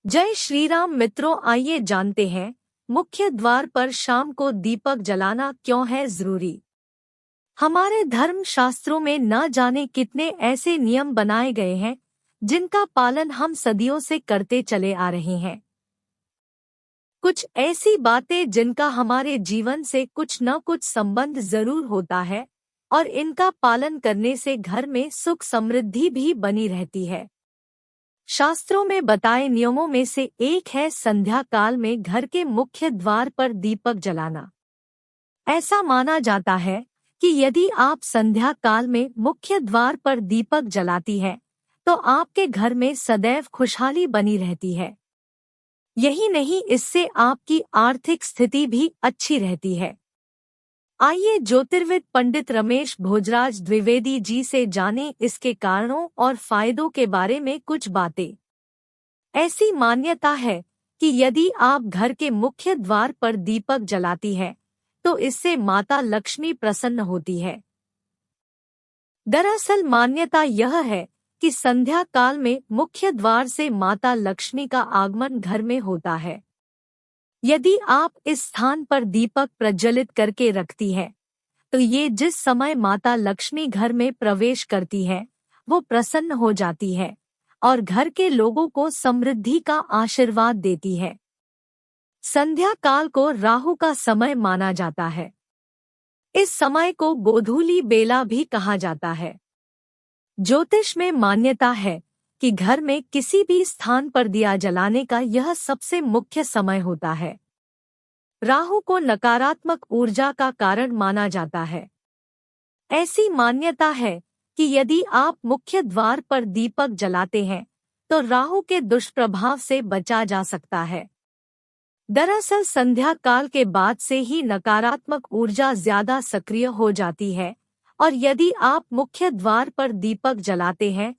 जय श्री राम मित्रों, आइए जानते हैं मुख्य द्वार पर शाम को दीपक जलाना क्यों है जरूरी। हमारे धर्म शास्त्रों में न जाने कितने ऐसे नियम बनाए गए हैं जिनका पालन हम सदियों से करते चले आ रहे हैं। कुछ ऐसी बातें जिनका हमारे जीवन से कुछ न कुछ संबंध जरूर होता है और इनका पालन करने से घर में सुख समृद्धि भी बनी रहती है। शास्त्रों में बताए नियमों में से एक है संध्या काल में घर के मुख्य द्वार पर दीपक जलाना। ऐसा माना जाता है कि यदि आप संध्या काल में मुख्य द्वार पर दीपक जलाती है तो आपके घर में सदैव खुशहाली बनी रहती है। यही नहीं, इससे आपकी आर्थिक स्थिति भी अच्छी रहती है। आइए ज्योतिर्विद पंडित रमेश भोजराज द्विवेदी जी से जानें इसके कारणों और फायदों के बारे में कुछ बातें। ऐसी मान्यता है कि यदि आप घर के मुख्य द्वार पर दीपक जलाती है तो इससे माता लक्ष्मी प्रसन्न होती है। दरअसल मान्यता यह है कि संध्या काल में मुख्य द्वार से माता लक्ष्मी का आगमन घर में होता है। यदि आप इस स्थान पर दीपक प्रज्वलित करके रखती है तो ये जिस समय माता लक्ष्मी घर में प्रवेश करती है वो प्रसन्न हो जाती है और घर के लोगों को समृद्धि का आशीर्वाद देती है। संध्या काल को राहु का समय माना जाता है। इस समय को गोधूली बेला भी कहा जाता है। ज्योतिष में मान्यता है कि घर में किसी भी स्थान पर दिया जलाने का यह सबसे मुख्य समय होता है। राहु को नकारात्मक ऊर्जा का कारण माना जाता है। ऐसी मान्यता है कि यदि आप मुख्य द्वार पर दीपक जलाते हैं तो राहु के दुष्प्रभाव से बचा जा सकता है। दरअसल संध्या काल के बाद से ही नकारात्मक ऊर्जा ज्यादा सक्रिय हो जाती है और यदि आप मुख्य द्वार पर दीपक जलाते हैं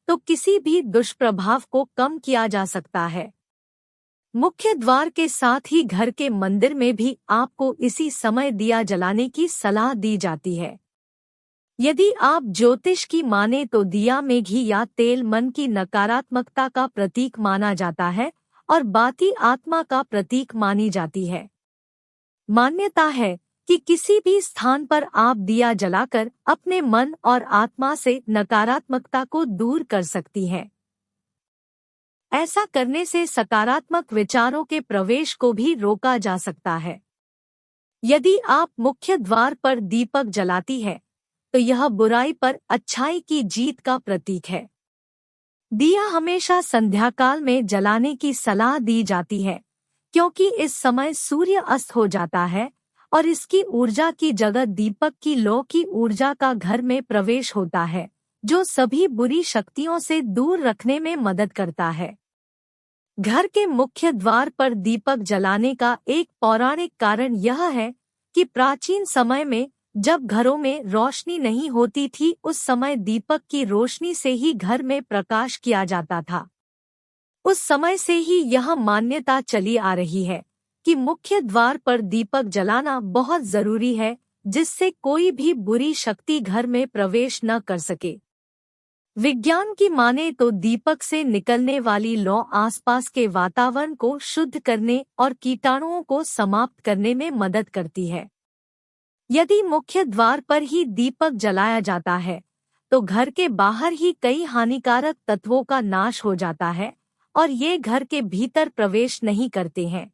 तो किसी भी दुष्प्रभाव को कम किया जा सकता है। मुख्य द्वार के साथ ही घर के मंदिर में भी आपको इसी समय दिया जलाने की सलाह दी जाती है। यदि आप ज्योतिष की माने तो दिया में घी या तेल मन की नकारात्मकता का प्रतीक माना जाता है और बाती आत्मा का प्रतीक मानी जाती है। मान्यता है कि किसी भी स्थान पर आप दिया जलाकर अपने मन और आत्मा से नकारात्मकता को दूर कर सकती हैं। ऐसा करने से सकारात्मक विचारों के प्रवेश को भी रोका जा सकता है। यदि आप मुख्य द्वार पर दीपक जलाती है तो यह बुराई पर अच्छाई की जीत का प्रतीक है। दिया हमेशा संध्याकाल में जलाने की सलाह दी जाती है क्योंकि इस समय सूर्य अस्त हो जाता है और इसकी ऊर्जा की जगह दीपक की लौ की ऊर्जा का घर में प्रवेश होता है जो सभी बुरी शक्तियों से दूर रखने में मदद करता है। घर के मुख्य द्वार पर दीपक जलाने का एक पौराणिक कारण यह है कि प्राचीन समय में जब घरों में रोशनी नहीं होती थी उस समय दीपक की रोशनी से ही घर में प्रकाश किया जाता था। उस समय से ही यह मान्यता चली आ रही है कि मुख्य द्वार पर दीपक जलाना बहुत जरूरी है जिससे कोई भी बुरी शक्ति घर में प्रवेश न कर सके। विज्ञान की माने तो दीपक से निकलने वाली लौ आसपास के वातावरण को शुद्ध करने और कीटाणुओं को समाप्त करने में मदद करती है। यदि मुख्य द्वार पर ही दीपक जलाया जाता है तो घर के बाहर ही कई हानिकारक तत्वों का नाश हो जाता है और ये घर के भीतर प्रवेश नहीं करते हैं।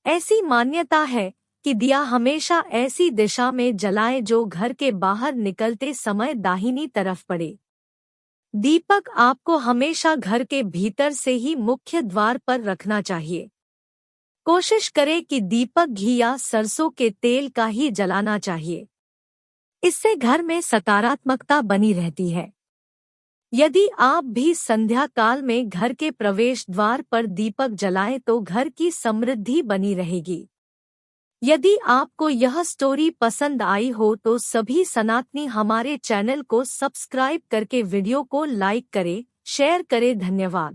ऐसी मान्यता है कि दिया हमेशा ऐसी दिशा में जलाए जो घर के बाहर निकलते समय दाहिनी तरफ पड़े। दीपक आपको हमेशा घर के भीतर से ही मुख्य द्वार पर रखना चाहिए। कोशिश करें कि दीपक घी या सरसों के तेल का ही जलाना चाहिए। इससे घर में सकारात्मकता बनी रहती है। यदि आप भी संध्या काल में घर के प्रवेश द्वार पर दीपक जलाएं तो घर की समृद्धि बनी रहेगी। यदि आपको यह स्टोरी पसंद आई हो तो सभी सनातनी हमारे चैनल को सब्सक्राइब करके वीडियो को लाइक करें, शेयर करें। धन्यवाद।